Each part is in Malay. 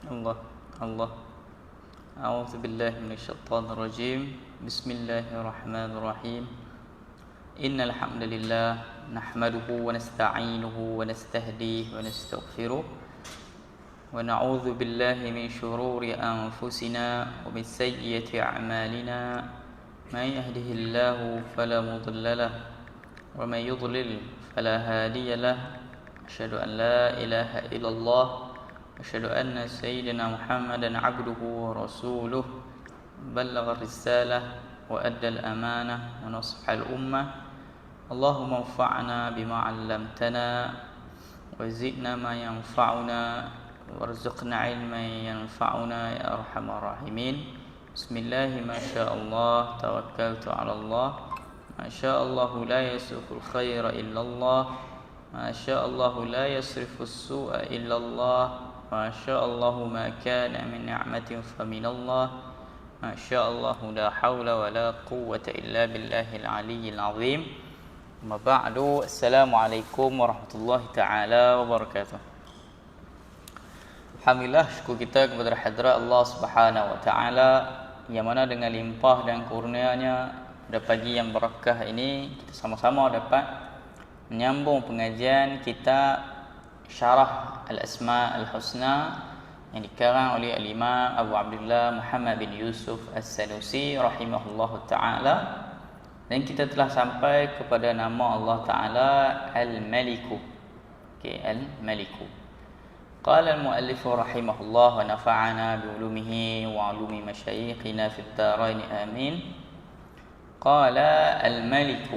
الله الله أعوذ بالله من الشيطان الرجيم بسم الله الرحمن الرحيم إن الحمد لله نحمده ونستعينه ونستهديه ونستغفره ونعوذ بالله من شرور أنفسنا ومن سيئة أعمالنا من يهده الله فلا مضل له ومن يضلل فلا هادي له أشهد أن لا إله إلا الله أشهد أن سيدنا محمدا عبده ورسوله بلغ الرسالة وأدى الأمانة ونصح الأمة اللهم انفعنا بما علمتنا وزدنا ما ينفعنا وارزقنا علما ينفعنا يا أرحم الراحمين بسم الله ما شاء الله توكلت على الله ما شاء الله لا يسوق الخير إلا الله ما شاء الله لا يصرف السوء إلا الله ما شاء الله ما كان من نعمة فمن الله ما شاء الله لا حول ولا قوة إلا بالله العلي العظيم ما بعد السلام عليكم ورحمة الله تعالى وبركاته. Alhamdulillah, syukur kita kepada hadrat Allah Subhanahu wa taala yang mana dengan limpah dan kurnianya pada pagi yang berkah ini kita sama-sama dapat menyambung pengajian kitab Syarah Al-Asma' Al-Husna yang dikarang oleh Al-Imam Abu Abdullah Muhammad bin Yusuf As-Sanusi rahimahullahu ta'ala, dan kita telah sampai kepada nama Allah Ta'ala Al-Maliku. Okay, Al-Maliku. Qala al-muallif rahimahullah wa nafa'ana bi ulumihi wa ulumi masyayikhina fid darain amin. Qala al-Maliku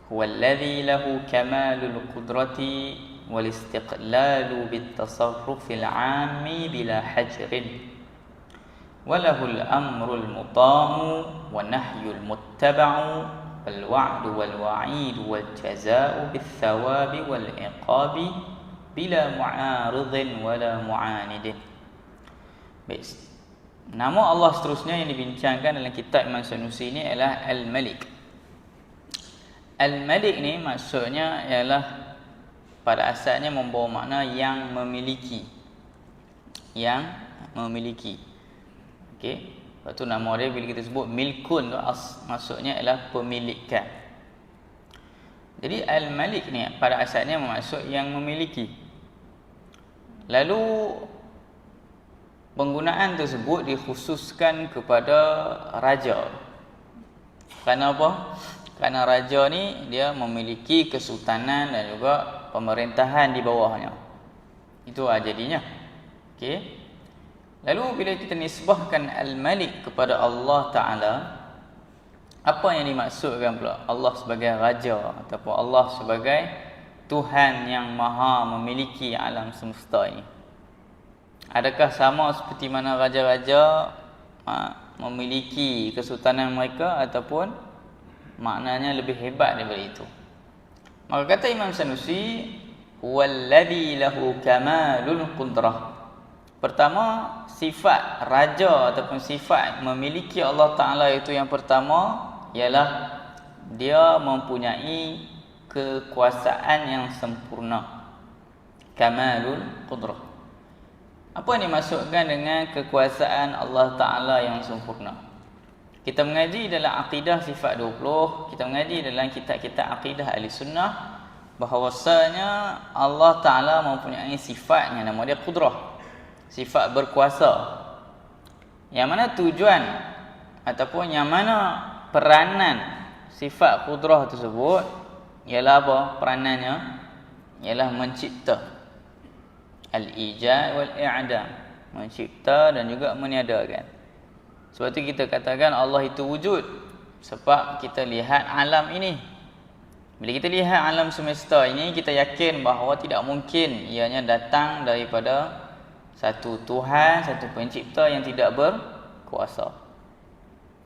huwa alladhi lahu kamalul qudrati والاستقلال بالتصرف العام بلا حجر وله الأمر المطاع والنهي المتبع والوعد والوعيد والجزاء بالثواب والعقاب بلا معارض ولا معاند. Baik. Nama Allah seterusnya yang dibincangkan dalam kitab Imam Sanusi ini adalah Al-Malik. Al-Malik ni maksudnya ialah pada asalnya membawa makna yang memiliki. Yang memiliki. Okey. Lepas tu nama dia bila kita sebut milkun tu maksudnya ialah pemilikan. Jadi Al-Malik ni pada asalnya bermaksud yang memiliki. Lalu penggunaan tersebut dikhususkan kepada raja. Kerana apa? Kerana raja ni dia memiliki kesultanan dan juga pemerintahan di bawahnya. Itu jadinya. Okey. Lalu bila kita nisbahkan Al-Malik kepada Allah Ta'ala, apa yang dimaksudkan pula? Allah sebagai raja ataupun Allah sebagai Tuhan yang maha memiliki alam semesta ini. Adakah sama seperti mana raja-raja memiliki kesultanan mereka, ataupun maknanya lebih hebat daripada itu? Maka kata Imam Sanusi, huwallazi lahu kamalul qudrah. Pertama, sifat raja ataupun sifat memiliki Allah Ta'ala itu yang pertama ialah dia mempunyai kekuasaan yang sempurna. Kamalul qudrah. Apa yang dimaksudkan dengan kekuasaan Allah Ta'ala yang sempurna? Kita mengaji dalam Aqidah Sifat 20, kita mengaji dalam kitab-kitab Aqidah Ahli Sunnah bahawasanya Allah Ta'ala mempunyai sifat yang nama dia Qudrah, sifat berkuasa, yang mana tujuan ataupun yang mana peranan sifat Qudrah tersebut ialah apa? Peranannya ialah mencipta, al-ijad wal-i'dam, mencipta dan juga meniadakan. Sebab itu kita katakan Allah itu wujud, sebab kita lihat alam ini. Bila kita lihat alam semesta ini, kita yakin bahawa tidak mungkin ianya datang daripada satu Tuhan, satu pencipta yang tidak berkuasa.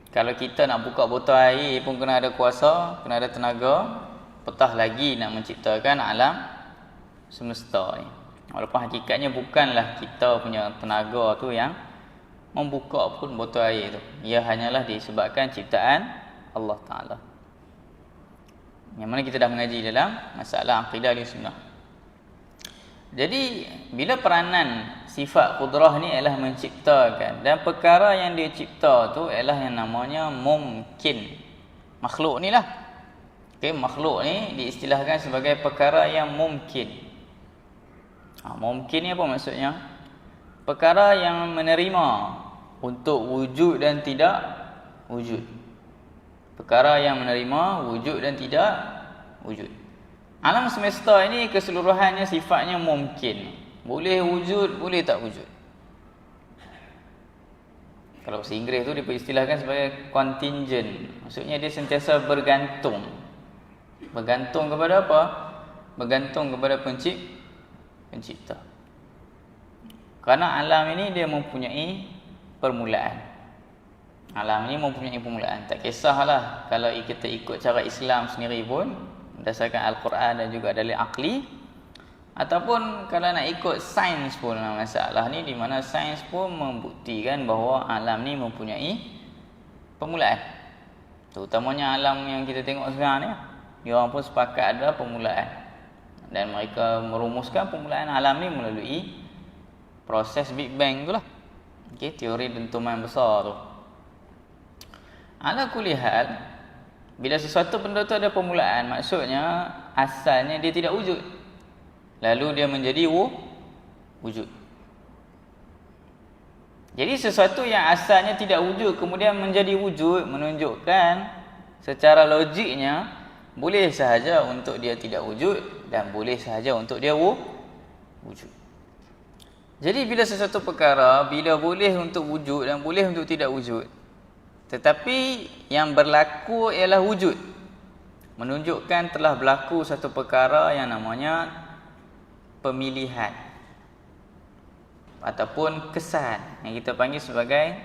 Kalau kita nak buka botol air pun kena ada kuasa, kena ada tenaga, petah lagi nak menciptakan alam semesta ini. Walaupun hakikatnya bukanlah kita punya tenaga tu yang membuka pun botol air tu. Ia hanyalah disebabkan ciptaan Allah Ta'ala. Yang mana kita dah mengaji dalam masalah Aqidah Ahli Sunnah. Jadi bila peranan sifat qudrah ni ialah menciptakan, dan perkara yang dia cipta tu ialah yang namanya mungkin. Makhluk ni lah. Okey, makhluk ni diistilahkan sebagai perkara yang mungkin. Mungkin ni apa maksudnya? Perkara yang menerima untuk wujud dan tidak wujud. Perkara yang menerima wujud dan tidak wujud. Alam semesta ini keseluruhannya sifatnya mungkin. Boleh wujud, boleh tak wujud. Kalau bahasa Inggeris tu diistilahkan sebagai contingent. Maksudnya dia sentiasa bergantung. Bergantung kepada apa? Bergantung kepada pencipta. Kerana alam ini dia mempunyai permulaan. Alam ini mempunyai permulaan. Tak kisahlah kalau kita ikut cara Islam sendiri pun, berdasarkan Al-Quran dan juga dalil akli, ataupun kalau nak ikut sains pun, masalah ni di mana sains pun membuktikan bahawa alam ni mempunyai permulaan. Terutamanya alam yang kita tengok sekarang ni, dia orang pun sepakat ada permulaan. Dan mereka merumuskan permulaan alam ni melalui proses Big Bang tu lah. Okay, teori dentuman besar tu. Ala kulli hal, bila sesuatu benda tu ada permulaan, maksudnya asalnya dia tidak wujud. Lalu dia menjadi wujud. Jadi sesuatu yang asalnya tidak wujud kemudian menjadi wujud, menunjukkan secara logiknya boleh sahaja untuk dia tidak wujud dan boleh sahaja untuk dia wujud. Jadi bila sesuatu perkara, bila boleh untuk wujud dan boleh untuk tidak wujud, tetapi yang berlaku ialah wujud, menunjukkan telah berlaku satu perkara yang namanya pemilihan ataupun kesan, yang kita panggil sebagai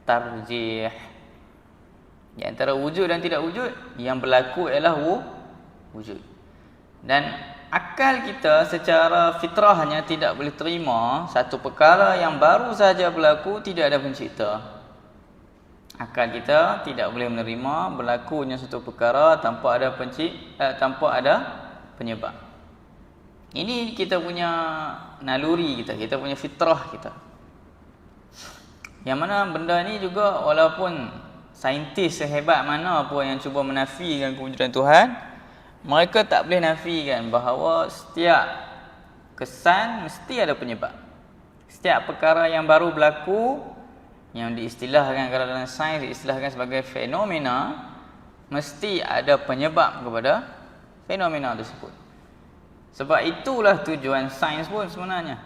tarjih. Di antara wujud dan tidak wujud, yang berlaku ialah wujud. Dan akal kita secara fitrahnya tidak boleh terima satu perkara yang baru saja berlaku, tidak ada pencipta. Akal kita tidak boleh menerima berlakunya satu perkara tanpa ada tanpa ada penyebab. Ini kita punya naluri kita punya fitrah kita. Yang mana benda ni juga, walaupun saintis sehebat mana pun yang cuba menafikan kewujudan Tuhan, mereka tak boleh nafikan bahawa setiap kesan mesti ada penyebab. Setiap perkara yang baru berlaku, yang diistilahkan kalau dalam sains diistilahkan sebagai fenomena, mesti ada penyebab kepada fenomena tersebut. Sebab itulah tujuan sains pun sebenarnya.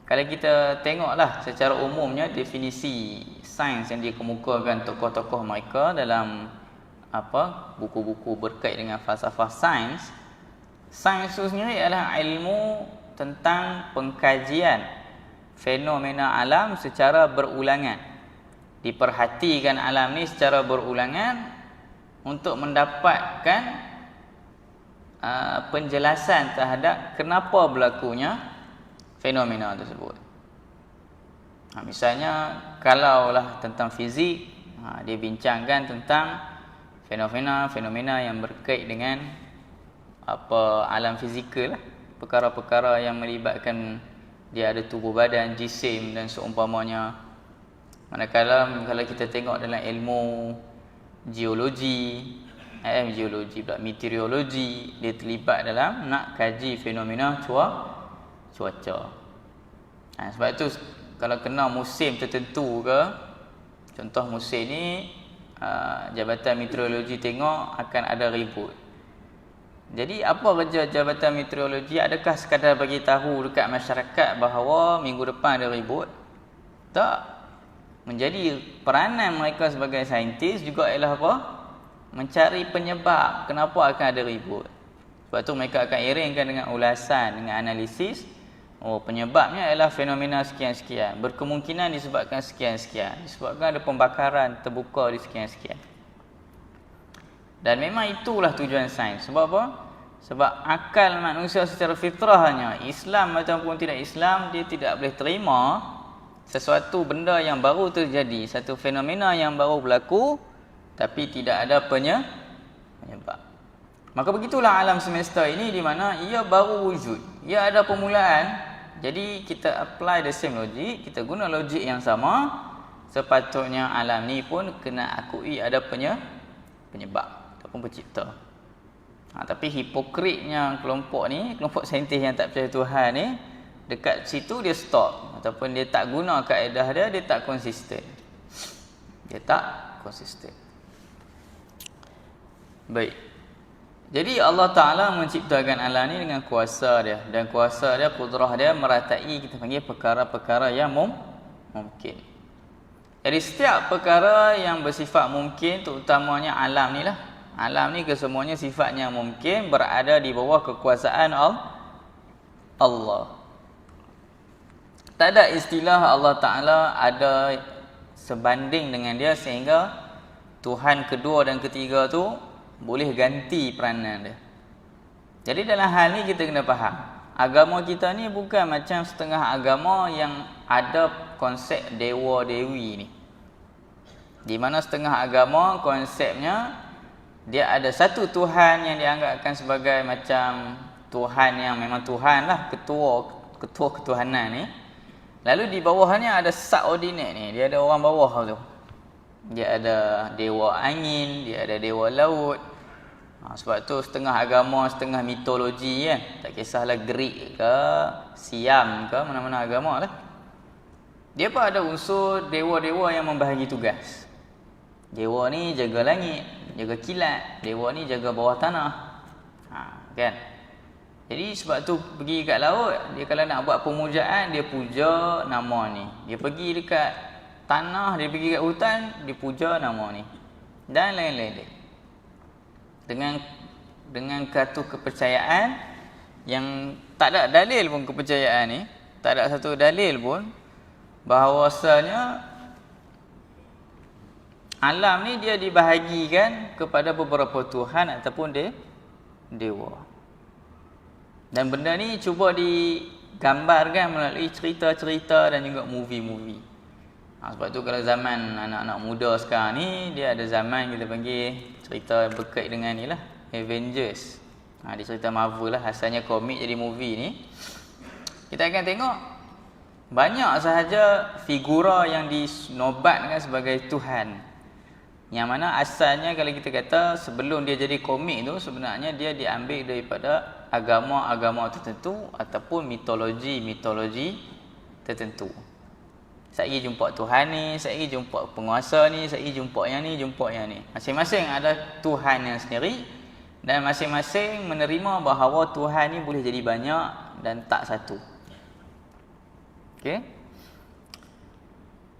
Kalau kita tengoklah secara umumnya definisi sains yang dikemukakan tokoh-tokoh mereka dalam buku-buku berkait dengan falsafah sains. Sains itu sendiri adalah ilmu tentang pengkajian fenomena alam secara berulangan. Diperhatikan alam ni secara berulangan untuk mendapatkan penjelasan terhadap kenapa berlakunya fenomena tersebut. Misalnya kalaulah tentang fizik, dia bincangkan tentang fenomena yang berkait dengan alam fizikal lah, perkara-perkara yang melibatkan dia ada tubuh badan, jisim dan seumpamanya. Manakala kalau kita tengok dalam ilmu geologi, meteorologi, dia terlibat dalam nak kaji fenomena cuaca. Sebab itu kalau kena musim tertentu ke, contoh musim ni Jabatan Meteorologi tengok akan ada ribut. Jadi apa kerja Jabatan Meteorologi? Adakah sekadar bagi tahu dekat masyarakat bahawa minggu depan ada ribut? Tak. Menjadi peranan mereka sebagai saintis juga ialah apa? Mencari penyebab kenapa akan ada ribut. Sebab tu mereka akan iringkan dengan ulasan, dengan analisis. Penyebabnya ialah fenomena sekian-sekian. Berkemungkinan disebabkan sekian-sekian. Disebabkan ada pembakaran terbuka di sekian-sekian. Dan memang itulah tujuan sains. Sebab apa? Sebab akal manusia secara fitrahnya, Islam ataupun tidak Islam, dia tidak boleh terima sesuatu benda yang baru terjadi, satu fenomena yang baru berlaku, tapi tidak ada penyebab. Maka begitulah alam semesta ini, di mana ia baru wujud. Ia ada permulaan, Jadi kita apply the same logic, kita guna logik yang sama. Sepatutnya alam ni pun kena akui ada penyebab ataupun pencipta. Tapi hipokritnya kelompok ni, kelompok saintis yang tak percaya Tuhan ni, dekat situ dia stop ataupun dia tak guna kaedah dia tak konsisten. Dia tak konsisten. Baik. Jadi Allah Ta'ala menciptakan alam ni dengan kuasa dia. Dan kuasa dia, kudrah dia meratai, kita panggil perkara-perkara yang mungkin. Jadi setiap perkara yang bersifat mungkin, terutamanya alam ni lah. Alam ni kesemuanya sifatnya mungkin, berada di bawah kekuasaan Allah. Tak ada istilah Allah Ta'ala ada sebanding dengan dia sehingga Tuhan kedua dan ketiga tu boleh ganti peranan dia. Jadi dalam hal ni kita kena faham, agama kita ni bukan macam setengah agama yang ada konsep dewa dewi ni. Di mana setengah agama konsepnya dia ada satu Tuhan yang dianggapkan sebagai macam Tuhan yang memang Tuhan lah, ketua ketuhanan ni. Lalu di bawahnya ada subordinate ni, dia ada orang bawah tu. Dia ada dewa angin, dia ada dewa laut. Sebab tu setengah agama, setengah mitologi kan. Tak kisahlah Greek ke, Siam ke, mana-mana agama lah. Dia pun ada unsur dewa-dewa yang membahagi tugas. Dewa ni jaga langit, jaga kilat. Dewa ni jaga bawah tanah. Kan? Jadi sebab tu pergi kat laut, dia kalau nak buat pemujaan, dia puja nama ni. Dia pergi dekat tanah, dia pergi kat hutan, dia puja nama ni. Dan lain-lain. Dengan satu kepercayaan yang tak ada dalil pun, kepercayaan ni tak ada satu dalil pun bahawasanya alam ni dia dibahagikan kepada beberapa Tuhan ataupun dewa. Dan benda ni cuba digambarkan melalui cerita-cerita dan juga movie-movie. Sebab tu kalau zaman anak-anak muda sekarang ni, dia ada zaman kita panggil cerita berkait dengan ni lah, Avengers. Dia cerita Marvel lah, asalnya komik jadi movie ni. Kita akan tengok banyak sahaja figura yang dinobatkan sebagai Tuhan. Yang mana asalnya kalau kita kata sebelum dia jadi komik tu, sebenarnya dia diambil daripada agama-agama tertentu ataupun mitologi tertentu. Saya pergi jumpa Tuhan ni, saya pergi jumpa penguasa ni, saya pergi jumpa yang ni, jumpa yang ni. Masing-masing ada Tuhan yang sendiri dan masing-masing menerima bahawa Tuhan ni boleh jadi banyak dan tak satu. Okey?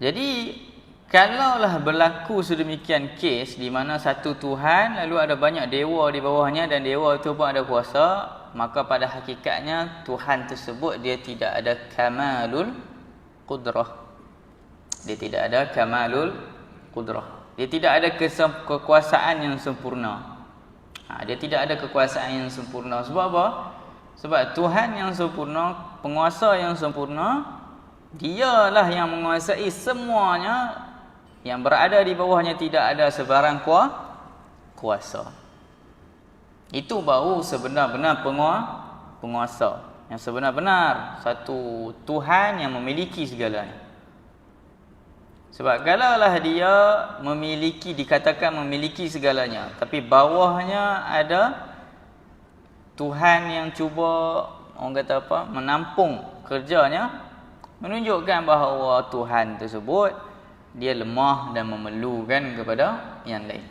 Jadi kalaulah berlaku sedemikian kes di mana satu Tuhan lalu ada banyak dewa di bawahnya dan dewa itu pun ada kuasa, maka pada hakikatnya Tuhan tersebut dia tidak ada kamalul qudrah. Dia tidak ada kamalul qudrah. Dia tidak ada kekuasaan yang sempurna. Dia tidak ada kekuasaan yang sempurna. Sebab apa? Sebab Tuhan yang sempurna, penguasa yang sempurna, dialah yang menguasai semuanya. Yang berada di bawahnya tidak ada sebarang kuasa. Itu baru sebenar-benar penguasa. Yang sebenar-benar satu Tuhan yang memiliki segalanya. Sebab kalaulah dia memiliki, dikatakan memiliki segalanya, tapi bawahnya ada Tuhan yang cuba, orang kata apa, menampung kerjanya, menunjukkan bahawa Tuhan tersebut dia lemah dan memerlukan kepada yang lain.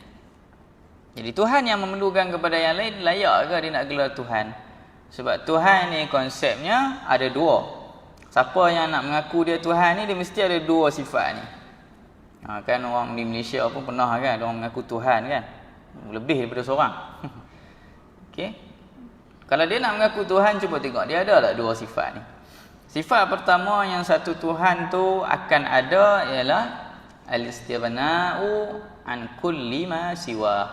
Jadi Tuhan yang memerlukan kepada yang lain, layak ke dia nak gelar Tuhan? Sebab Tuhan ni konsepnya ada dua. Siapa yang nak mengaku dia Tuhan ni, dia mesti ada dua sifat ni. Kan orang di Malaysia pun pernah kan, orang mengaku Tuhan kan, lebih daripada seorang. Okey. Kalau dia nak mengaku Tuhan, cuba tengok dia ada tak dua sifat ni. Sifat pertama yang satu Tuhan tu akan ada ialah al-istighna'u an kulli ma siwa.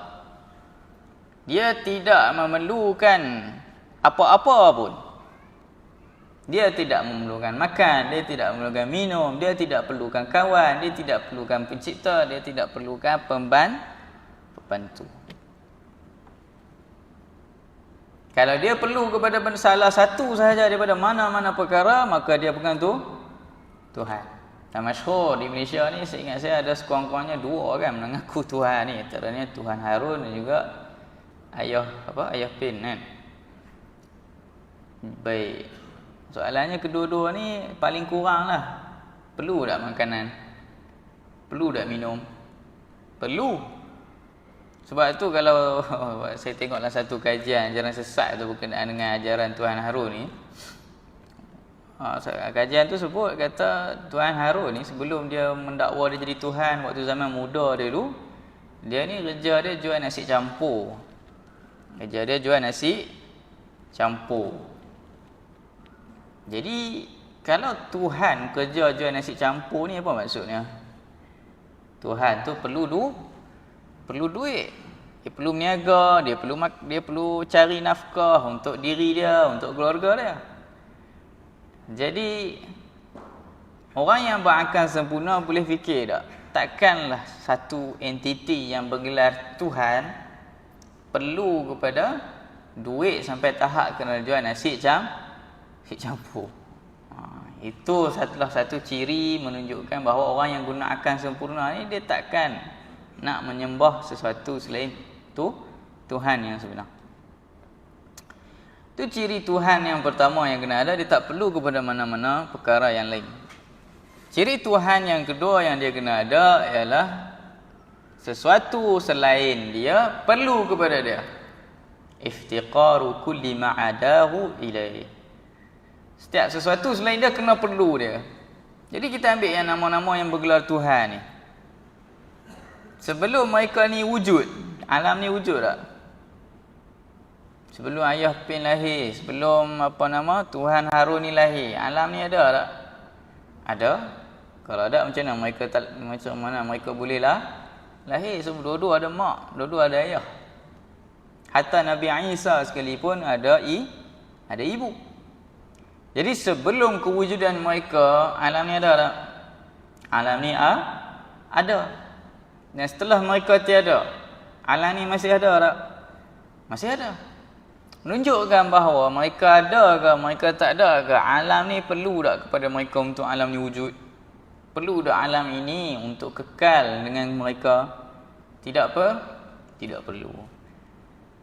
Dia tidak memerlukan apa-apa pun. Dia tidak memerlukan makan, dia tidak memerlukan minum, dia tidak perlukan kawan, dia tidak perlukan pencipta, dia tidak perlukan pembantu. Kalau dia perlu kepada salah satu sahaja daripada mana-mana perkara, maka dia pegang tu Tuhan. Dan masyhur di Malaysia ni, seingat saya ada sekurang-kurangnya 2 kan mengaku Tuhan ni. Antaranya Tuhan Harun dan juga Ayah Pin kan. Baik. Soalannya kedua-dua ni paling kurang lah. Perlu tak makanan? Perlu tak minum? Perlu. Sebab tu kalau saya tengoklah satu kajian ajaran sesat tu berkenaan dengan ajaran Tuhan Harun ni. Kajian tu sebut kata Tuhan Harun ni sebelum dia mendakwa dia jadi Tuhan waktu zaman muda dia dulu, dia ni kerja dia jual nasi campur. Kerja dia jual nasi campur. Jadi kalau Tuhan kerja jual nasi campur ni apa maksudnya? Tuhan tu perlu duit. Dia perlu berniaga, dia perlu cari nafkah untuk diri dia, untuk keluarga dia. Jadi orang yang berakal sempurna boleh fikir tak? Takkanlah satu entiti yang bergelar Tuhan perlu kepada duit sampai tahap kena jual nasi campur. Itu satu ciri menunjukkan bahawa orang yang guna akal sempurna ni dia takkan nak menyembah sesuatu selain Tuhan yang sebenar. Itu ciri Tuhan yang pertama yang kena ada, dia tak perlu kepada mana-mana perkara yang lain. Ciri Tuhan yang kedua yang dia kena ada ialah sesuatu selain dia perlu kepada dia. Iftiqaru kulli ma'adahu ilaih. Setiap sesuatu selain dia kena perlu dia. Jadi kita ambil yang nama-nama yang bergelar Tuhan ni. Sebelum mereka ni wujud, alam ni wujud tak? Sebelum Ayah Pin lahir, sebelum Tuhan Harun ni lahir, alam ni ada tak? Ada. Kalau ada macam mana mereka boleh lahir? Sebab dua-dua ada mak, dua-dua ada ayah. Hatta Nabi Isa sekalipun ada ibu. Jadi sebelum kewujudan mereka, alam ni ada tak? Alam ni ada. Dan setelah mereka tiada, alam ni masih ada tak? Masih ada. Menunjukkan bahawa mereka ada ke mereka tak ada ke, alam ni perlu tak kepada mereka untuk alam ni wujud? Perlu tak alam ini untuk kekal dengan mereka? Tidak perlu.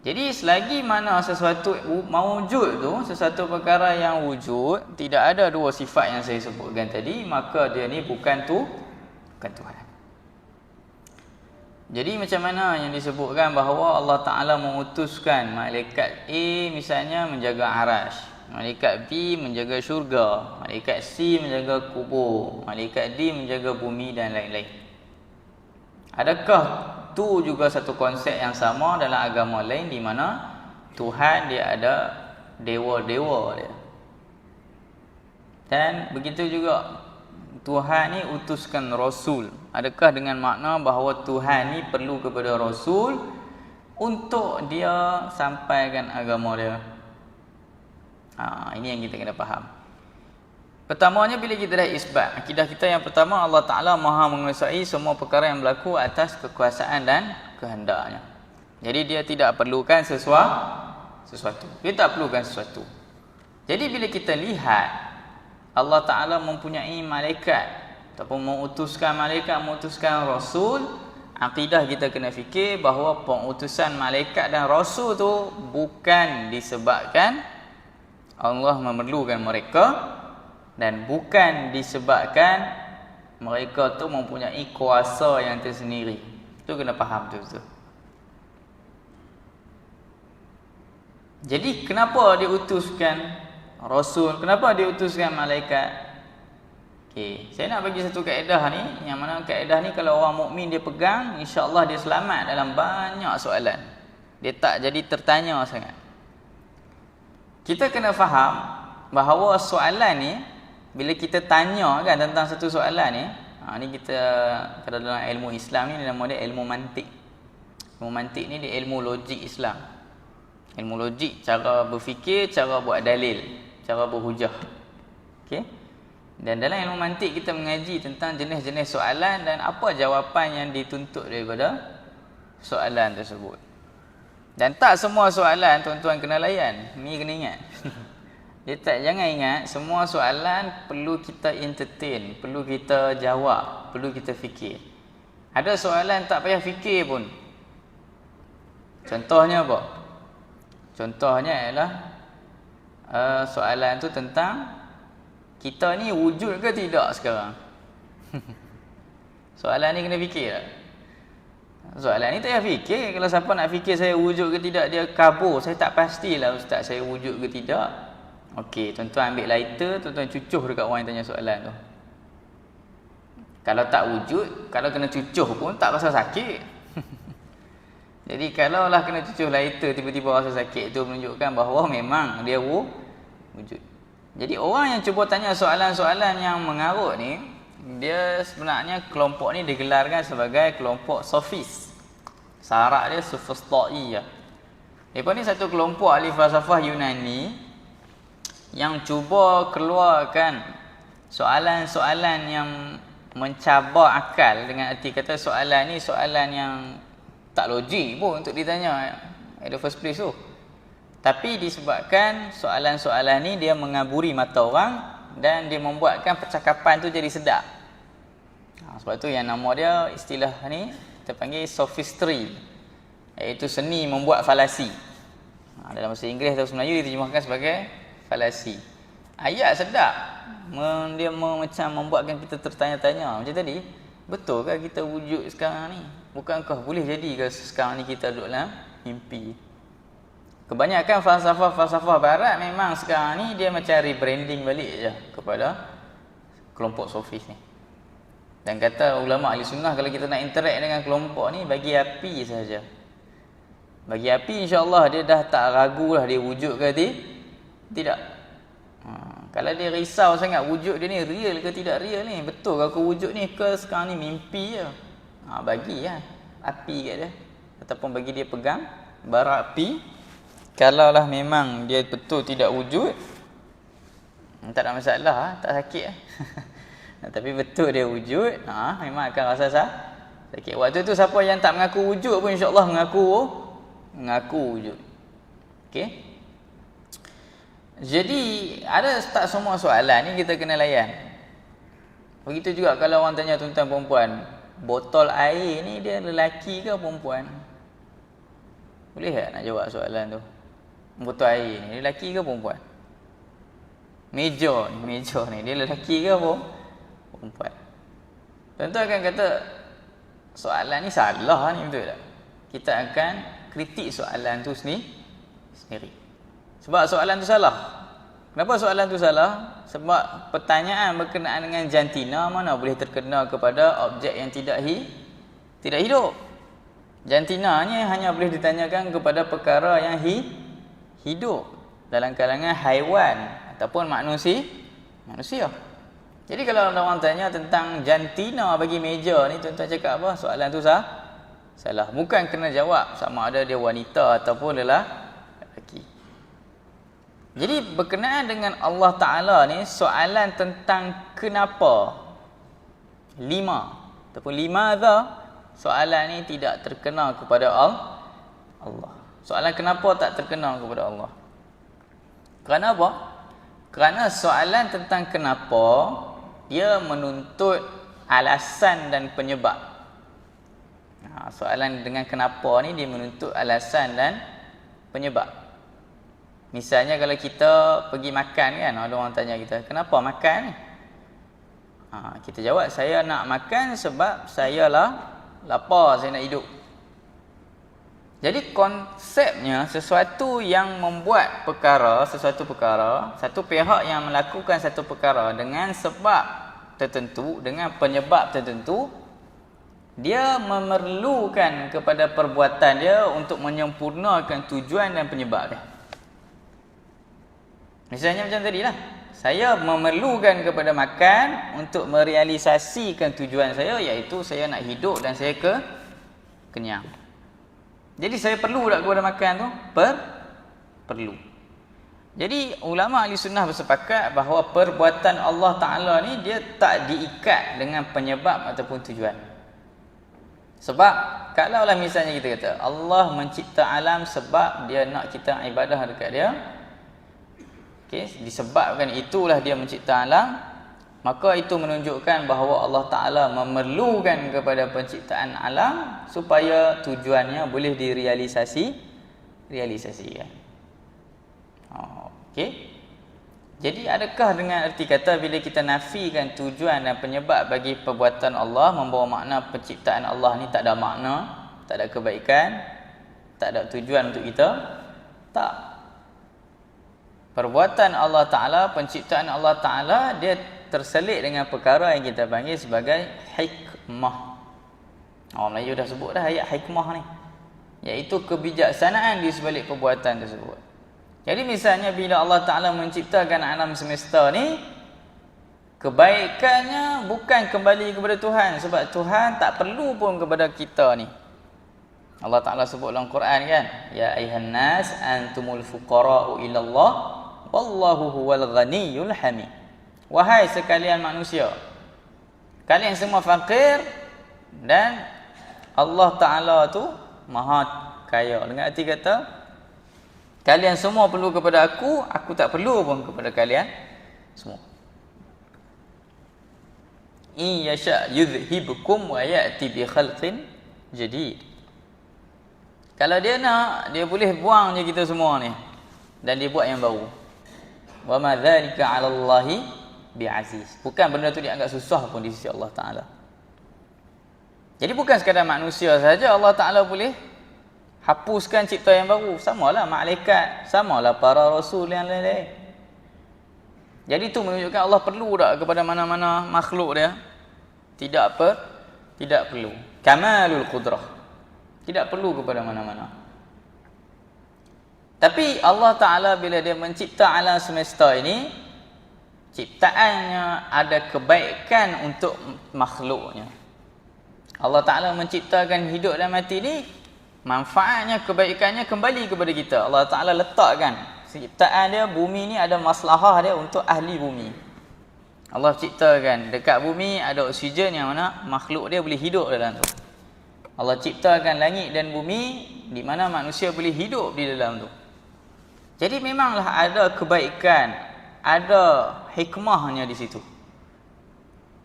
Jadi selagi mana sesuatu mawujud tu, sesuatu perkara yang wujud, tidak ada dua sifat yang saya sebutkan tadi, maka dia ni bukan Tuhan. Jadi macam mana yang disebutkan bahawa Allah Ta'ala mengutuskan malaikat A misalnya menjaga arash, malaikat B menjaga syurga, malaikat C menjaga kubur, malaikat D menjaga bumi dan lain-lain. Adakah tu juga satu konsep yang sama dalam agama lain di mana Tuhan dia ada dewa-dewa dia? Dan begitu juga Tuhan ni utuskan Rasul. Adakah dengan makna bahawa Tuhan ni perlu kepada Rasul untuk dia sampaikan agama dia? Ini yang kita kena faham. Pertamanya bila kita dah isbat, akidah kita yang pertama, Allah Ta'ala maha menguasai semua perkara yang berlaku atas kekuasaan dan kehendaknya. Jadi dia tidak perlukan sesuatu. Dia tak perlukan sesuatu. Jadi bila kita lihat Allah Ta'ala mempunyai malaikat ataupun mengutuskan Rasul, akidah kita kena fikir bahawa pengutusan malaikat dan Rasul tu bukan disebabkan Allah memerlukan mereka, dan bukan disebabkan mereka tu mempunyai kuasa yang tersendiri. Itu kena faham tu. Jadi kenapa diutuskan Rasul? Kenapa diutuskan malaikat? Saya nak bagi satu kaedah ni, yang mana kaedah ni kalau orang mukmin dia pegang, insya-Allah dia selamat dalam banyak soalan. Dia tak jadi tertanya sangat. Kita kena faham bahawa soalan ni, bila kita tanya kan tentang satu soalan ni, ni kita kalau dalam ilmu Islam ni nama dia ilmu mantik. Ilmu mantik ni dia ilmu logik Islam. Ilmu logik, cara berfikir, cara buat dalil, cara berhujah. Okey. Dan dalam ilmu mantik kita mengaji tentang jenis-jenis soalan dan apa jawapan yang dituntut daripada soalan tersebut. Dan tak semua soalan tuan-tuan kena layan. Ni kena ingat. Jangan ingat semua soalan perlu kita entertain, perlu kita jawab, perlu kita fikir. Ada soalan tak payah fikir pun. Contohnya apa? Contohnya ialah soalan tu tentang kita ni wujud ke tidak sekarang. Soalan ni kena fikir tak? Soalan ni tak payah fikir. Kalau siapa nak fikir saya wujud ke tidak, dia kabur. Saya tak pastilah ustaz saya wujud ke tidak. Okey, tuan-tuan ambil lighter, tuan-tuan cucuh dekat orang yang tanya soalan tu. Kalau tak wujud, kalau kena cucuh pun tak rasa sakit. Jadi kalaulah kena cucuh lighter tiba-tiba rasa sakit, itu menunjukkan bahawa memang dia wujud. Jadi orang yang cuba tanya soalan-soalan yang mengarut ni, dia sebenarnya kelompok ni digelarkan sebagai kelompok sofis. Syarat dia sofistai. Mereka ni satu kelompok ahli falsafah Yunani yang cuba keluarkan soalan-soalan yang mencabar akal, dengan erti kata soalan ni soalan yang tak logik pun untuk ditanya at the first place tu. Tapi disebabkan soalan-soalan ni dia mengaburi mata orang dan dia membuatkan percakapan tu jadi sedap. Sebab tu yang nama dia, istilah ni kita panggil sophistry, iaitu seni membuat falasi. Dalam bahasa Inggeris atau Melayu diterjemahkan sebagai falasi. Ayat sedap, dia macam membuatkan kita tertanya-tanya. Macam tadi, betulkah kita wujud sekarang ni? Bukankah boleh jadi ke sekarang ni kita duduk dalam mimpi? Kebanyakan falsafah-falsafah barat memang sekarang ni dia macam rebranding balik je kepada kelompok sofis ni. Dan kata ulama ahli sunnah, kalau kita nak interact dengan kelompok ni, bagi api saja. Bagi api insya-Allah dia dah tak ragu lah dia wujud ke tidak. Kalau dia risau sangat wujud dia ni real ke tidak real ni, betul ke aku wujud ni ke sekarang ni mimpi je. Bagi lah api kat dia, ataupun bagi dia pegang bara api. Kalaulah memang dia betul tidak wujud, tak ada masalah, tak sakit. Tapi betul dia wujud, memang akan rasa sakit. Waktu tu siapa yang tak mengaku wujud pun insya-Allah mengaku wujud. Okey. Jadi ada tak semua soalan ni kita kena layan. Begitu juga kalau orang tanya tuan-tuan perempuan, botol air ni dia lelaki ke perempuan? Boleh tak nak jawab soalan tu? Botol air ni lelaki ke perempuan? Meja ni dia lelaki ke perempuan? Tuan-tuan akan kata soalan ni salah ni, betul tak? Kita akan kritik soalan tu sendiri. Sebab soalan tu salah. Kenapa soalan tu salah? Sebab pertanyaan berkenaan dengan jantina mana boleh terkena kepada objek yang tidak hidup. Jantinanya hanya boleh ditanyakan kepada perkara yang hidup dalam kalangan haiwan ataupun manusia. Jadi kalau orang tanya tentang jantina bagi meja ni, tuan-tuan cakap apa? Soalan tu salah. Bukan kena jawab sama ada dia wanita ataupun lelaki. Jadi berkenaan dengan Allah Ta'ala ni, soalan tentang kenapa, ataupun limadha, soalan ni tidak terkena kepada Allah. Soalan kenapa tak terkena kepada Allah? Kerana apa? Kerana soalan tentang kenapa dia menuntut alasan dan penyebab. Soalan dengan kenapa ni dia menuntut alasan dan penyebab. Misalnya kalau kita pergi makan kan, ada orang tanya kita, kenapa makan ni? Kita jawab, saya nak makan sebab saya lapar, saya nak hidup. Jadi konsepnya sesuatu yang membuat sesuatu perkara, satu pihak yang melakukan satu perkara dengan sebab tertentu, dengan penyebab tertentu, dia memerlukan kepada perbuatan dia untuk menyempurnakan tujuan dan penyebab dia. Misalnya macam tadi lah, saya memerlukan kepada makan untuk merealisasikan tujuan saya, iaitu saya nak hidup dan saya kenyang. Jadi saya perlu tak kepada makan tu? Perlu. Jadi ulama ahli sunnah bersepakat bahawa perbuatan Allah Ta'ala ni dia tak diikat dengan penyebab ataupun tujuan. Sebab kalaulah misalnya kita kata Allah mencipta alam sebab dia nak kita ibadah dekat dia, okey, disebabkan itulah dia mencipta alam, maka itu menunjukkan bahawa Allah Ta'ala memerlukan kepada penciptaan alam supaya tujuannya boleh direalisasikan. Okey. Jadi adakah dengan erti kata bila kita nafikan tujuan dan penyebab bagi perbuatan Allah membawa makna penciptaan Allah ni tak ada makna, tak ada kebaikan, tak ada tujuan untuk kita? Tak. Perbuatan Allah Ta'ala, penciptaan Allah Ta'ala, dia terselit dengan perkara yang kita panggil sebagai hikmah. Orang Melayu dah sebut dah ayat hikmah ni, iaitu kebijaksanaan di sebalik perbuatan tersebut. Jadi misalnya bila Allah Ta'ala menciptakan alam semesta ni, kebaikannya bukan kembali kepada Tuhan, sebab Tuhan tak perlu pun kepada kita ni. Allah Ta'ala sebut dalam Quran kan, ya ayuhan nas antumul fuqara'u ilallah wallahu huwal ghaniyyul hamid. Wahai sekalian manusia, kalian semua fakir dan Allah Ta'ala tu maha kaya. Dengan arti kata kalian semua perlu kepada aku tak perlu pun kepada kalian semua. In yasha yudhhibukum wa ya'ti bi khalqin jadid. Kalau dia nak, dia boleh buang je kita semua ni dan dia buat yang baru. Wa ma dzalika 'ala Allahi bi'aziz. Bukan benda tu dianggap susah pun di sisi Allah Ta'ala. Jadi bukan sekadar manusia saja Allah Ta'ala boleh hapuskan cipta yang baru. Samalah malaikat, samalah para rasul yang lain-lain. Jadi itu menunjukkan Allah perlu tak kepada mana-mana makhluk dia? Tidak perlu. Kamalul qudrah. Tidak perlu kepada mana-mana. Tapi Allah Ta'ala bila dia mencipta alam semesta ini, ciptaannya ada kebaikan untuk makhluknya. Allah Ta'ala menciptakan hidup dan mati ni, manfaatnya, kebaikannya kembali kepada kita. Allah Ta'ala letakkan ciptaan dia, bumi ni ada maslahah dia untuk ahli bumi. Allah ciptakan dekat bumi ada oksigen yang mana makhluk dia boleh hidup dalam tu. Allah ciptakan langit dan bumi di mana manusia boleh hidup di dalam tu. Jadi memanglah ada kebaikan, ada hikmahnya di situ.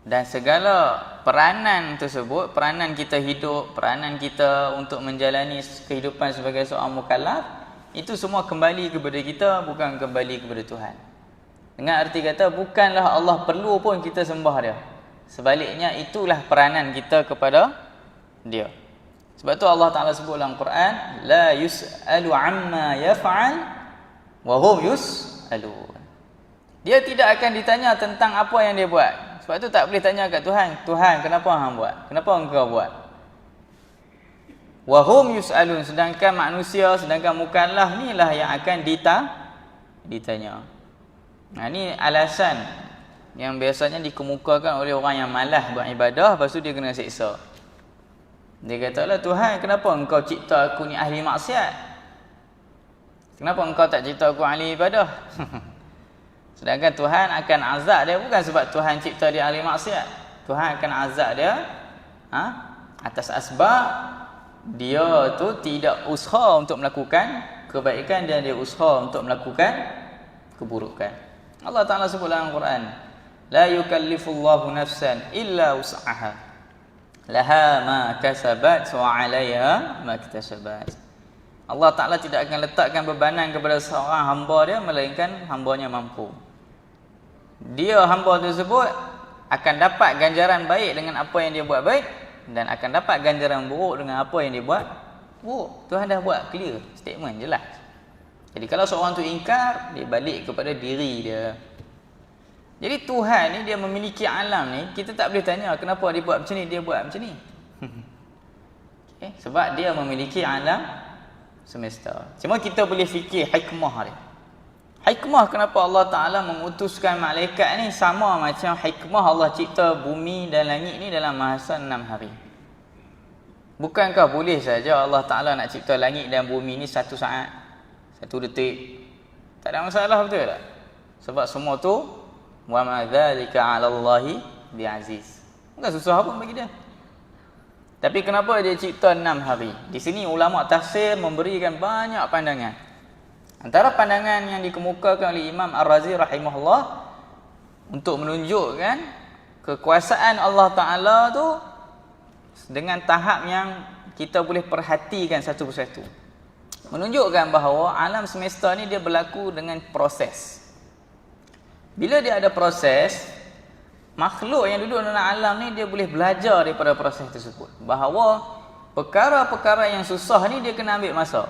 Dan segala peranan tersebut, peranan kita hidup, peranan kita untuk menjalani kehidupan sebagai seorang mukallaf, itu semua kembali kepada kita, bukan kembali kepada Tuhan. Dengan arti kata, bukanlah Allah perlu pun kita sembah dia. Sebaliknya, itulah peranan kita kepada dia. Sebab tu Allah Ta'ala sebut dalam Quran, la yus'alu amma yaf'al wa hum yus'alun. Dia tidak akan ditanya tentang apa yang dia buat. Sebab tu tak boleh tanya kat Tuhan, Tuhan kenapa hang buat? Kenapa engkau buat? Wa hum yus'alun, sedangkan manusia, sedangkan mukallaf ni lah yang akan ditanya. Nah, ni alasan yang biasanya dikemukakan oleh orang yang malas buat ibadah, lepas tu dia kena seksa. Dia katalah, Tuhan kenapa engkau cipta aku ni ahli maksiat? Kenapa engkau tak cipta aku ahli ibadah? Sedangkan Tuhan akan azab dia bukan sebab Tuhan cipta dia ahli maksiat. Tuhan akan azab dia atas asbab dia tu tidak usaha untuk melakukan kebaikan dan dia usaha untuk melakukan keburukan. Allah Ta'ala sebut dalam Quran, la yukallifullahu nafsan illa wus'aha, laha ma kasabat wa 'alaiha ma iktasabat. Allah Ta'ala tidak akan letakkan bebanan kepada seorang hamba dia melainkan hambanya mampu. Dia hamba tersebut akan dapat ganjaran baik dengan apa yang dia buat baik, dan akan dapat ganjaran buruk dengan apa yang dia buat buruk. Tuhan dah buat clear statement, jelas. Jadi kalau seorang tu ingkar, dia balik kepada diri dia. Jadi Tuhan ni dia memiliki alam ni, kita tak boleh tanya kenapa dia buat macam ni, dia buat macam ni. Okay? Sebab dia memiliki alam semesta. Cuma kita boleh fikir hikmah dia. Hikmah kenapa Allah Ta'ala mengutuskan malaikat ni sama macam hikmah Allah cipta bumi dan langit ni dalam masa 6 hari. Bukankah boleh saja Allah Ta'ala nak cipta langit dan bumi ni 1 saat, 1 detik? Tak ada masalah, betul tak? Sebab semua tu wa ma dzalika 'ala Allahi bi'aziz. Bukan susah pun bagi dia. Tapi kenapa dia cipta 6 hari? Di sini ulama tafsir memberikan banyak pandangan. Antara pandangan yang dikemukakan oleh Imam Ar-Razi rahimahullah untuk menunjukkan kekuasaan Allah Ta'ala tu dengan tahap yang kita boleh perhatikan satu persatu. Menunjukkan bahawa alam semesta ni dia berlaku dengan proses. Bila dia ada proses, makhluk yang duduk dalam alam ni dia boleh belajar daripada proses tersebut. Bahawa perkara-perkara yang susah ni dia kena ambil masa.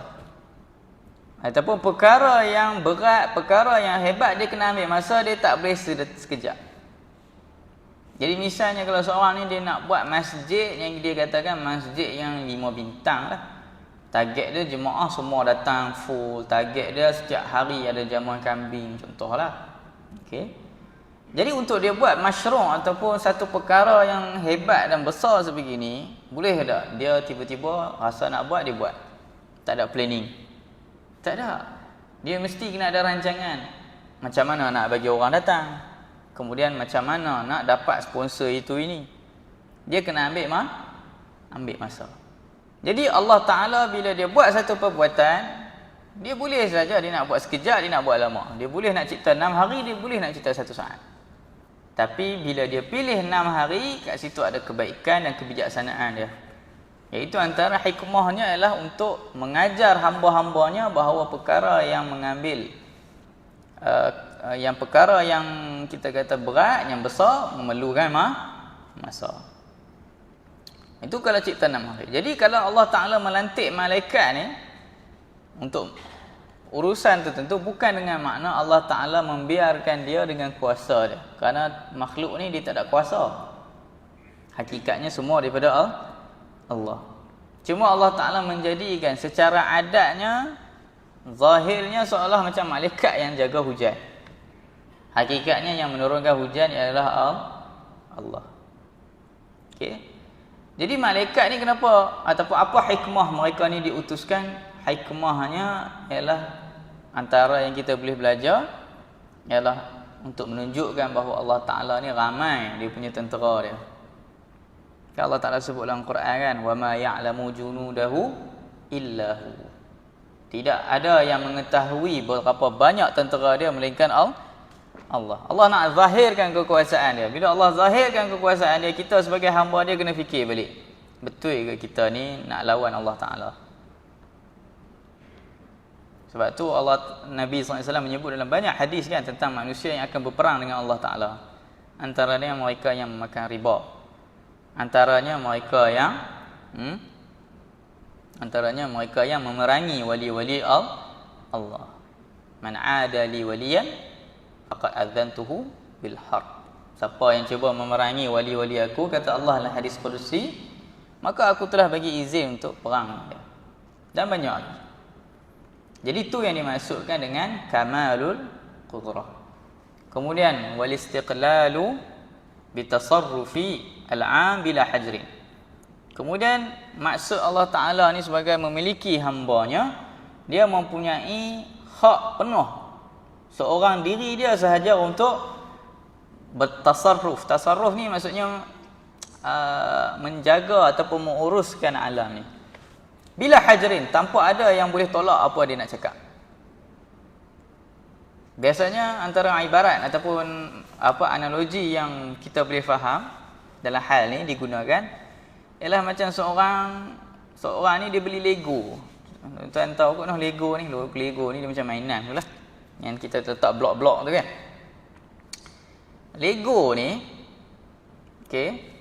Ataupun perkara yang berat, perkara yang hebat dia kena ambil masa, dia tak boleh sekejap. Jadi misalnya kalau seorang ni dia nak buat masjid yang dia katakan masjid yang 5 bintang lah. Target dia jemaah semua datang full. Target dia setiap hari ada jamuan kambing contohlah. Okey. Jadi untuk dia buat masyru' ataupun satu perkara yang hebat dan besar sebegini, boleh tak dia tiba-tiba rasa nak buat, dia buat? Tak ada planning. Tak ada. Dia mesti kena ada rancangan. Macam mana nak bagi orang datang. Kemudian macam mana nak dapat sponsor itu ini. Dia kena ambil masa. Jadi Allah Ta'ala bila dia buat satu perbuatan, dia boleh saja dia nak buat sekejap, dia nak buat lama. Dia boleh nak cipta 6 hari, dia boleh nak cipta 1 saat. Tapi bila dia pilih 6 hari, kat situ ada kebaikan dan kebijaksanaan dia. Iaitu antara hikmahnya ialah untuk mengajar hamba-hambanya bahawa perkara yang mengambil yang perkara yang kita kata berat, yang besar, memerlukan masa. Itu kalau cipta 6 hari. Jadi kalau Allah Ta'ala melantik malaikat ni untuk urusan tertentu, bukan dengan makna Allah Ta'ala membiarkan dia dengan kuasa dia. Kerana makhluk ni dia tak ada kuasa. Hakikatnya semua daripada Allah. Cuma Allah Ta'ala menjadikan secara adatnya, zahirnya seolah macam malaikat yang jaga hujan. Hakikatnya yang menurunkan hujan ialah Allah. Okey. Jadi malaikat ni kenapa ataupun apa hikmah mereka ni diutuskan? Hikmahnya ialah antara yang kita boleh belajar ialah untuk menunjukkan bahawa Allah Ta'ala ni ramai dia punya tentera dia. Allah Ta'ala sebut dalam Quran kan, wa ma ya'lamu junudahu illahu. Tidak ada yang mengetahui berapa banyak tentera dia melainkan Allah. Allah nak zahirkan kekuasaan dia. Bila Allah zahirkan kekuasaan dia, kita sebagai hamba dia kena fikir balik. Betul ke kita ni nak lawan Allah Ta'ala? Sebab tu Nabi SAW menyebut dalam banyak hadis kan tentang manusia yang akan berperang dengan Allah Ta'ala. Antaranya mereka yang memakan riba. Antaranya mereka yang memerangi wali-wali Allah. Man 'ada li waliyan faqad adzantuhu bil harb. Siapa yang cuba memerangi wali-wali aku, kata Allah dalam hadis qudsi, maka aku telah bagi izin untuk perang dia. Dan banyak lagi. Jadi itu yang dimaksudkan dengan kamalul qudrah. Kemudian wal istiqlalu bitasarrufi al-'am bila hajrin. Kemudian maksud Allah Ta'ala ni sebagai memiliki hambanya, dia mempunyai hak penuh seorang diri dia sahaja untuk bertasarruf. Tasarruf ni maksudnya menjaga ataupun menguruskan alam ni bila hajrin, tanpa ada yang boleh tolak apa dia nak cakap. Biasanya antara ibarat ataupun analogi yang kita boleh faham dalam hal ni digunakan ialah macam seorang ni dia beli Lego. Tuan tahu kot noh Lego ni dia macam mainan tu lah. Yang kita letak blok-blok tu kan. Lego ni okey.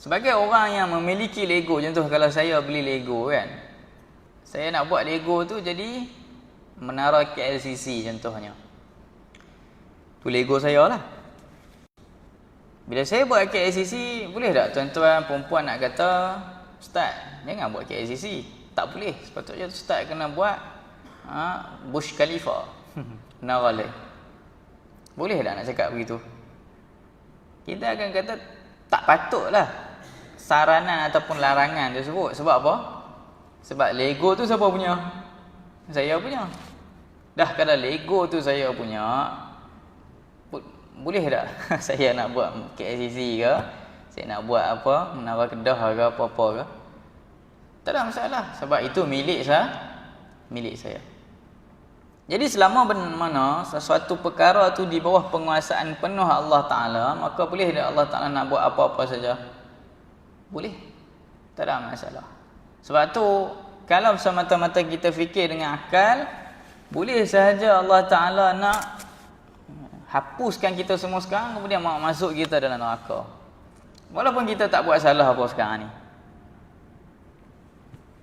Sebagai orang yang memiliki Lego, contoh kalau saya beli Lego kan. Saya nak buat Lego tu jadi menara KLCC contohnya. Tu Lego saya lah. Bila saya buat KLCC, boleh tak tuan-tuan perempuan nak kata, Ustaz, jangan buat KLCC. Tak boleh. Sepatutnya Ustaz kena buat Burj Khalifa. Menara lain. Boleh tak nak cakap begitu? Kita akan kata tak patutlah saranan ataupun larangan tersebut. Sebab apa? Sebab Lego tu siapa punya? Saya punya. Dah kalau Lego tu saya punya, boleh tak saya nak buat KLCC ke? Saya nak buat apa, menara kedah ke apa-apa ke, tak ada masalah, sebab itu milik saya. Jadi selama mana sesuatu perkara tu di bawah penguasaan penuh Allah Ta'ala, maka boleh tak Allah Ta'ala nak buat apa-apa saja? Boleh. Tak ada masalah. Sebab tu, kalau semata-mata kita fikir dengan akal, boleh sahaja Allah Ta'ala nak hapuskan kita semua sekarang, kemudian masuk kita dalam neraka. Walaupun kita tak buat salah apa sekarang ni.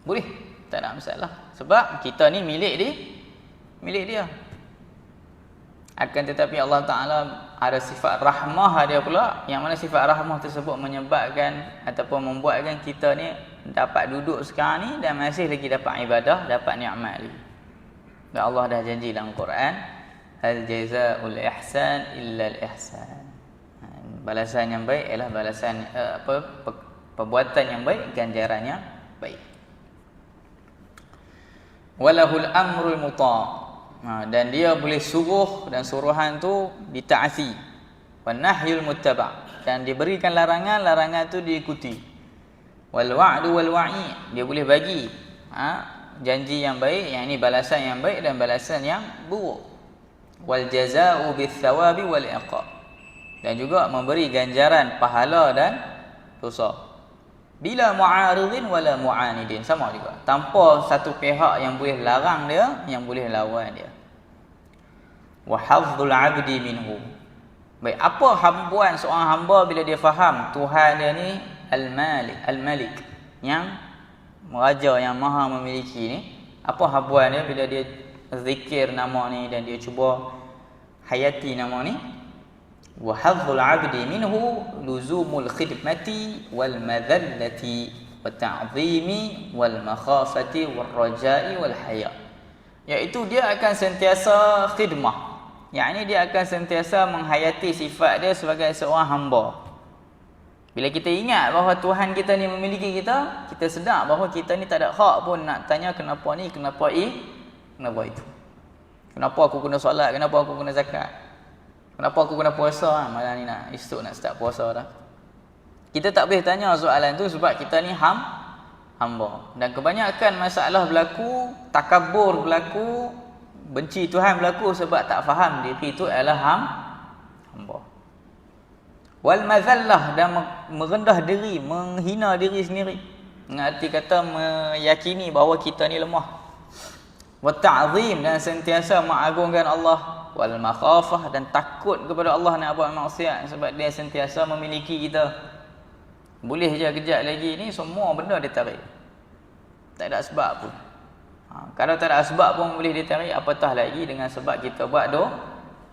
Boleh. Tak ada masalah. Sebab kita ni milik dia. Akan tetapi Allah Ta'ala ada sifat rahmah dia pula, yang mana sifat rahmah tersebut menyebabkan ataupun membuatkan kita ni dapat duduk sekarang ni dan masih lagi dapat ibadah, dapat nikmat lagi. Dan Allah dah janji dalam Quran, hal jazaa'ul ihsan illa al ihsan. Balasan yang baik ialah balasan perbuatan yang baik, ganjarannya baik. Walahul amrul muta'. Dan dia boleh suruh, dan suruhan tu ditaati. Wan nahyul muttaba', dan diberikan larangan, larangan tu diikuti. Wal wa'du wal wa'i, dia boleh bagi janji yang baik, yang ini balasan yang baik dan balasan yang buruk. Wal jazaa'u bis thawabi wal iqab, dan juga memberi ganjaran pahala dan dosa. Bila mu'aridin wala mu'anidin, sama juga, tanpa satu pihak yang boleh larang dia, yang boleh lawan dia. Wa hafdzul 'abdi minhu. Baik, apa hambuan seorang hamba bila dia faham Tuhan dia ni al-Malik, yang raja, yang maha memiliki ni. Apa hambuan dia bila dia zikir nama ni dan dia cuba hayati nama ni? Wa hadzul 'abdi minhu luzumul khidmati wal madhallati wa ta'zimi wal makhafati wal raja'i wal haya. Iaitu dia akan sentiasa khidmah, yakni dia akan sentiasa menghayati sifat dia sebagai seorang hamba. Bila kita ingat bahawa Tuhan kita ni memiliki kita, kita sedar bahawa kita ni tak ada hak pun nak tanya kenapa ni, kenapa kenapa itu. Kenapa aku kena solat, kenapa aku kena zakat, kenapa aku kena puasa malam ni, esok nak start puasa dah. Kita tak boleh tanya soalan tu sebab kita ni hamba. Dan kebanyakan masalah berlaku, takabur berlaku, benci Tuhan berlaku sebab tak faham diri itu adalah hamba. Wal mazallah, dan merendah diri, menghina diri sendiri. Dengan arti kata meyakini bahawa kita ni lemah. Wa ta'zim, dan sentiasa mengagungkan Allah. Wal makhafah, dan takut kepada Allah nak buat maksiat sebab dia sentiasa memiliki kita. Boleh je kejap lagi ni semua benda dia tarik. Tak ada sebab pun. Kalau tak ada sebab pun boleh ditarik, apatah lagi dengan sebab kita buat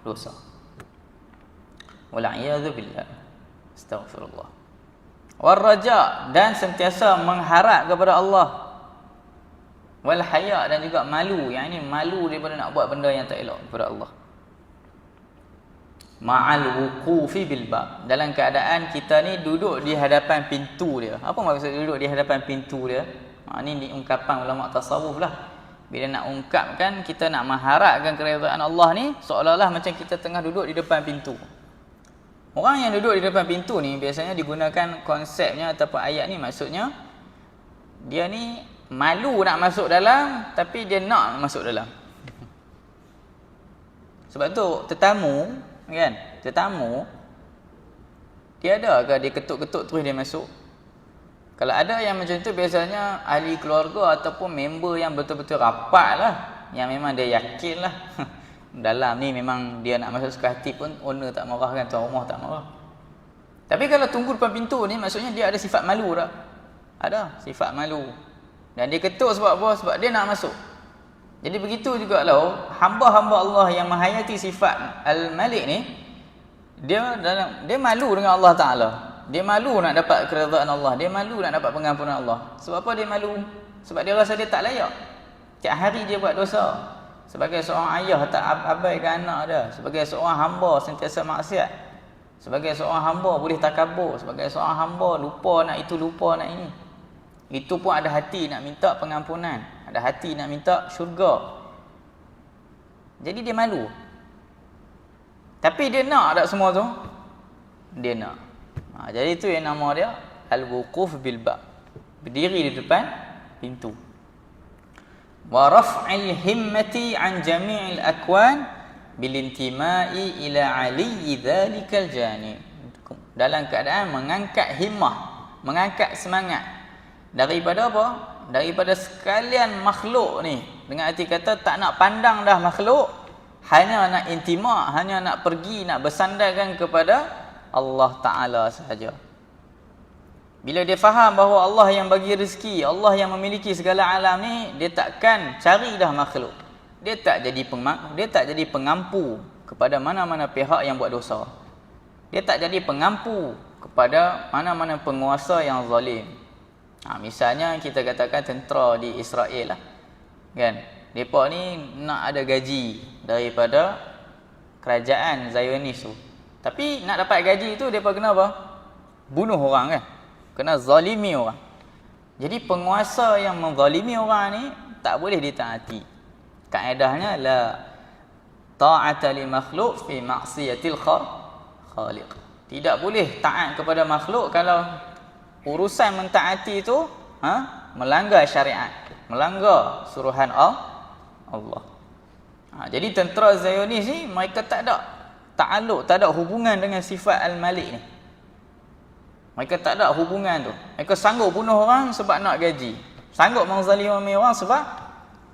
dosa. Wal'iyadzu billah. Astaghfirullah. War raja, dan sentiasa mengharap kepada Allah. Wal haya, dan juga malu, yang ini malu daripada nak buat benda yang tak elok kepada Allah. Ma'al wuqufi bil bab, dalam keadaan kita ni duduk di hadapan pintu dia. Apa maksud duduk di hadapan pintu dia? Ini ungkapan ulama tasawuf lah. Bila nak ungkapkan, kita nak mengharapkan keredaan Allah ni, seolah-olah macam kita tengah duduk di depan pintu. Orang yang duduk di depan pintu ni biasanya digunakan konsepnya ataupun ayat ni, maksudnya dia ni malu nak masuk dalam, tapi dia nak masuk dalam. Sebab tu tetamu kan, tetamu dia ada ke dia ketuk-ketuk terus dia masuk? Kalau ada yang macam tu, biasanya ahli keluarga ataupun member yang betul-betul rapat lah, yang memang dia yakin lah dalam ni memang dia nak masuk suka hati pun owner tak marah kan, tuan rumah tak marah. Tapi kalau tunggu depan pintu ni, maksudnya dia ada sifat malu tak? Ada sifat malu. Dan dia ketuk sebab apa? Sebab dia nak masuk. Jadi begitu juga lah hamba-hamba Allah yang menghayati sifat Al-Malik ni, dia malu dengan Allah Ta'ala. Dia malu nak dapat keredaan Allah, dia malu nak dapat pengampunan Allah. Sebab apa dia malu? Sebab dia rasa dia tak layak. Tiap hari dia buat dosa. Sebagai seorang ayah tak abaikan anak dia. Sebagai seorang hamba sentiasa maksiat. Sebagai seorang hamba boleh takabur. Sebagai seorang hamba lupa nak itu, lupa nak ini. Itu pun ada hati nak minta pengampunan, ada hati nak minta syurga. Jadi dia malu. Tapi dia nak tak semua tu? Dia nak. Jadi itu yang nama dia al-wuquf bil bab. Berdiri di depan pintu. Wa raf'il himmati an jami'il akwan bil intima'i ila ali dzalikal jani. Dalam keadaan mengangkat himmah, mengangkat semangat daripada apa? Daripada sekalian makhluk ni. Dengan arti kata tak nak pandang dah makhluk, hanya nak intima, hanya nak pergi, nak bersandarkan kepada Allah Ta'ala sahaja. Bila dia faham bahawa Allah yang bagi rezeki, Allah yang memiliki segala alam ni, dia takkan cari dah makhluk. Dia tak jadi pengampu kepada mana-mana pihak yang buat dosa. Dia tak jadi pengampu kepada mana-mana penguasa yang zalim. Misalnya kita katakan tentera di Israel lah. Kan? Mereka ni nak ada gaji daripada kerajaan Zionis tu. Tapi nak dapat gaji tu mereka kena apa? Bunuh orang kan? Kena zalimi orang. Jadi penguasa yang menzalimi orang ni tak boleh ditaati. Kaedahnya la ta'ata li makhluk fi maksiatil khaliq. Tidak boleh taat kepada makhluk kalau urusan mentaati itu melanggar syariat, melanggar suruhan Allah. Jadi tentera Zionis ni mereka tak ada ta'alluq, tak ada hubungan dengan sifat al-Malik ni. Mereka tak ada hubungan tu. Mereka sanggup bunuh orang sebab nak gaji. Sanggup menzalimi orang sebab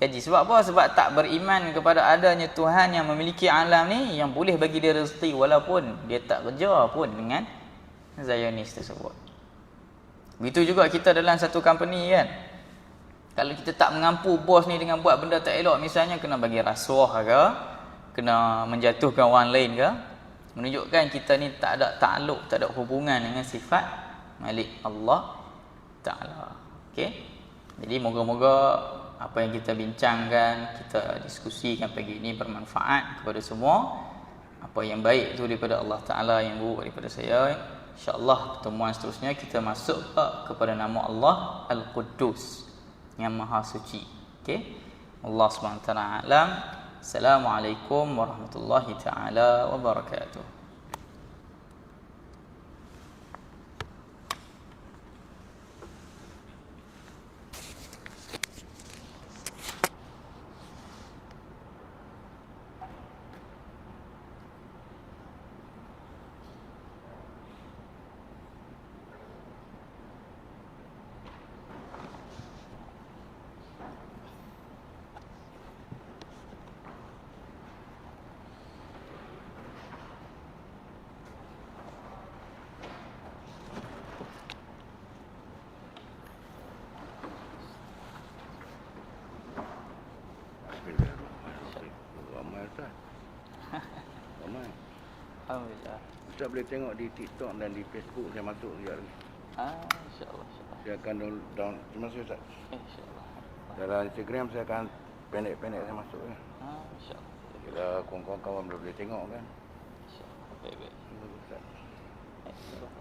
gaji. Sebab apa? Sebab tak beriman kepada adanya Tuhan yang memiliki alam ni, yang boleh bagi dia rezeki walaupun dia tak kerja pun dengan Zionis tersebut. Begitu juga kita dalam satu company kan. Kalau kita tak mengampu bos ni dengan buat benda tak elok, misalnya kena bagi rasuah ke, kena menjatuhkan orang lain ke, menunjukkan kita ni tak ada takluk, tak ada hubungan dengan sifat Malik Allah Ta'ala. Okey. Jadi moga-moga apa yang kita bincangkan, kita diskusikan pagi ini bermanfaat kepada semua. Apa yang baik itu daripada Allah Ta'ala, yang buruk daripada saya. InsyaAllah pertemuan seterusnya kita masuk kepada nama Allah Al-Quddus, yang Maha Suci. Okey. Allah SWT alam. Assalamualaikum warahmatullahi taala wabarakatuh. Alhamdulillah. Ustaz boleh tengok di TikTok dan di Facebook, saya masuk sekejap lagi. InsyaAllah. Saya akan down. Terima kasih Ustaz. InsyaAllah. Dalam Instagram saya akan pendek-pendek saya masuk ya. InsyaAllah. Bila kawan-kawan boleh tengok kan. InsyaAllah. Baik-baik. Terima kasih Ustaz. InsyaAllah.